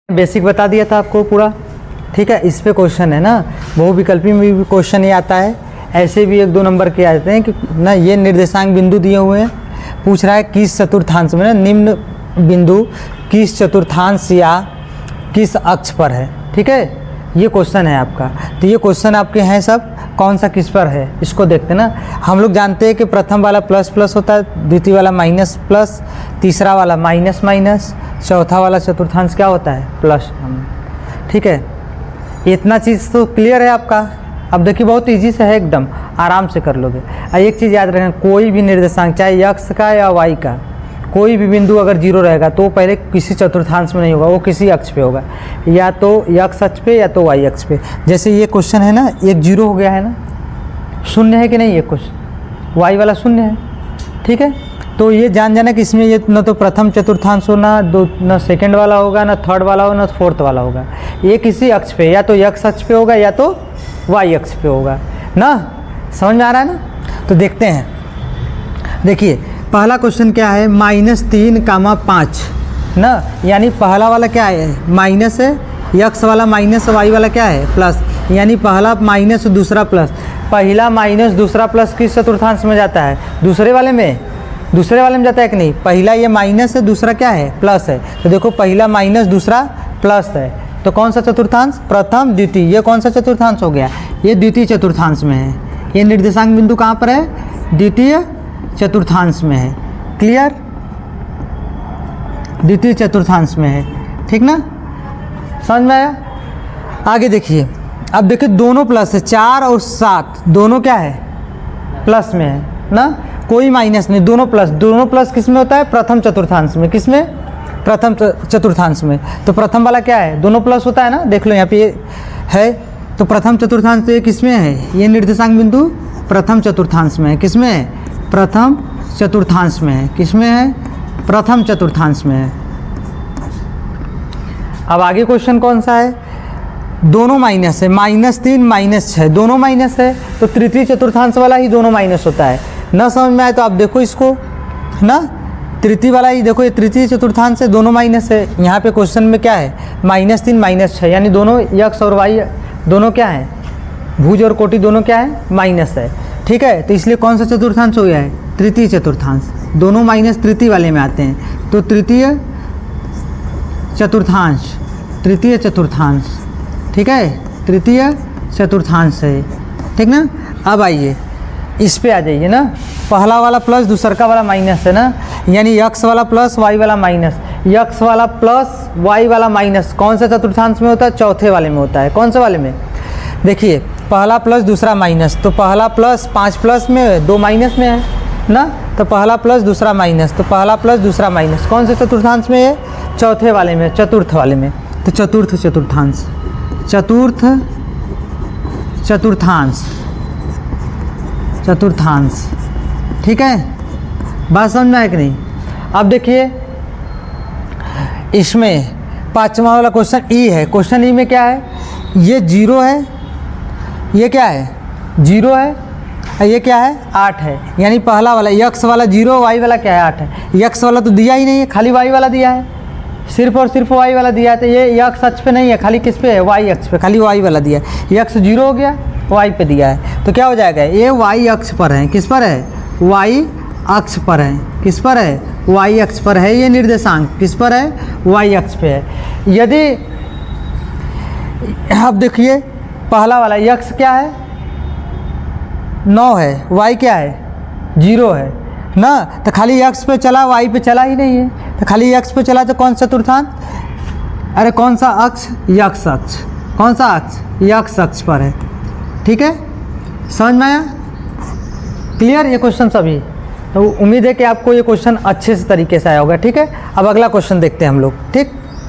Basic बता दिया था आपको पूरा, ठीक है। इस पे क्वेश्चन है ना, बहुविकल्पी में भी क्वेश्चन ये आता है, ऐसे भी 1-2 नंबर के आते हैं कि ना ये निर्देशांक बिंदु दिए हुए हैं, पूछ रहा है किस चतुर्थांश में, ना निम्न बिंदु किस चतुर्थांश या किस अक्ष पर है, ठीक है। ये क्वेश्चन है आपका, तो ये क्वेश्चन आपके हैं सब, कौन सा किस पर है इसको देखते ना। हम लोग जानते हैं कि प्रथम वाला प्लस प्लस होता है, द्वितीय वाला माइनस प्लस, तीसरा वाला माइनस माइनस, चौथा वाला चतुर्थांश क्या होता है प्लस, ठीक है। इतना चीज़ तो क्लियर है आपका। अब देखिए बहुत इजी से है, एकदम आराम से कर लोगे। एक चीज़ याद रखना, कोई भी निर्देशांक चाहे x का या y का, कोई भी बिंदु अगर 0 रहेगा तो पहले किसी चतुर्थांश में नहीं होगा, वो किसी अक्ष पे होगा, या तो x अक्ष पे या तो y अक्ष पे। जैसे ये क्वेश्चन है ना, एक 0 हो गया है ना, शून्य है कि नहीं, ये कुछ y वाला शून्य है, ठीक है। तो ये जान जाना कि इसमें ये न तो प्रथम चतुर्थांश हो, न सेकंड वाला होगा, न थर्ड वाला हो, न फोर्थ वाला होगा। ये किसी अक्ष पे, या तो x अक्ष पे होगा या तो y अक्ष पे होगा ना। समझ में आ रहा है ना। तो देखते हैं, देखिए पहला क्वेश्चन क्या है, -3,5 ना, यानी पहला वाला क्या है माइनस है, x वाला माइनस, y वाला क्या है प्लस, यानी पहला माइनस दूसरा प्लस। पहला माइनस दूसरा प्लस किस चतुर्थांश में जाता है, दूसरे वाले में जाता है कि नहीं। पहला ये माइनस है, दूसरा क्या है प्लस है, तो देखो पहला माइनस दूसरा प्लस है, तो कौन सा चतुर्थांश, प्रथम द्वितीय। ये कौन सा चतुर्थांश हो गया, ये द्वितीय चतुर्थांश में है। ये निर्देशांक बिंदु कहाँ पर है, द्वितीय चतुर्थांश में है, क्लियर, द्वितीय चतुर्थांश में है, ठीक ना, समझ में आया। आगे देखिए, अब देखिए दोनों प्लस है, 4 और 7 दोनों क्या है प्लस में है ना, कोई माइनस नहीं, दोनों प्लस किस में होता है, प्रथम चतुर्थांश में। किस में, प्रथम चतुर्थांश में। तो प्रथम वाला क्या है, दोनों प्लस होता है ना, देख लो यहाँ पे ये है, तो प्रथम चतुर्थांश तो ये किस में है, ये निर्देशांक बिंदु प्रथम चतुर्थांश में है। किस में है, प्रथम चतुर्थांश में है। किस में है, प्रथम चतुर्थांश में है। अब आगे क्वेश्चन कौन सा है, दोनों माइनस है, -3 -6 दोनों माइनस है, तो तृतीय चतुर्थांश वाला ही दोनों माइनस होता है ना। समझ में आए तो आप देखो इसको ना, तृतीय वाला ही देखो, ये तृतीय चतुर्थांश है, दोनों माइनस है। यहाँ पे क्वेश्चन में क्या है, -3 -6, यानी दोनों x और y दोनों क्या है, भुज और कोटि दोनों क्या है, माइनस है, ठीक है। तो इसलिए कौन सा चतुर्थांश हो गया है, तृतीय चतुर्थांश। दोनों माइनस तृतीय वाले में आते हैं, तो तृतीय चतुर्थांश, तृतीय चतुर्थांश, ठीक है, तृतीय चतुर्थांश है, ठीक ना। अब आइए इस पे आ जाइए ना, पहला वाला प्लस दूसरा वाला माइनस है ना, यानी x वाला प्लस y वाला माइनस, x वाला प्लस y वाला माइनस कौन सा चतुर्थांश में होता है, चौथे वाले में होता है। कौन से वाले में, देखिए पहला प्लस दूसरा माइनस, तो पहला प्लस 5 प्लस में 2 माइनस में है ना, तो पहला प्लस दूसरा माइनस, तो पहला प्लस दूसरा माइनस कौन से चतुर्थांश में है, चौथे वाले में, चतुर्थ वाले में। तो चतुर्थ चतुर्थांश, चतुर्थ चतुर्थांश, चतुर्थांश, ठीक है, बात समझ में आया कि नहीं। अब देखिए इसमें पांचवा वाला क्वेश्चन ई है, क्वेश्चन ई में क्या है, ये 0 है, ये क्या है 0 है, और ये क्या है 8 है, यानी पहला वाला x वाला 0, y वाला क्या है 8 है। x वाला तो दिया ही नहीं है, खाली y वाला दिया है, सिर्फ और सिर्फ y वाला दिया है, तो ये x अक्ष पे नहीं है, खाली किस पे है, y अक्ष पे, खाली y वाला दिया है। x 0 हो गया, y पे दिया है, तो क्या हो जाएगा, ये y अक्ष पर है। किस पर है, y अक्ष पर है। किस पर है, y अक्ष पर है, ये निर्देशांक किस पर है, y अक्ष पे है। यदि अब देखिए पहला वाला x क्या है 9 है, y क्या है 0 है ना, तो खाली x पे चला, y पे चला ही नहीं है, तो खाली x पे चला तो कौन सा चतुर्थांश, अरे कौन सा अक्ष, x अक्ष, कौन सा अक्ष, x अक्ष पर है, ठीक है, समझ में आया, क्लियर ये क्वेश्चन सभी। तो उम्मीद है कि आपको ये क्वेश्चन अच्छे से तरीके से आया होगा, ठीक है। अब अगला क्वेश्चन देखते हैं हम लोग, ठीक।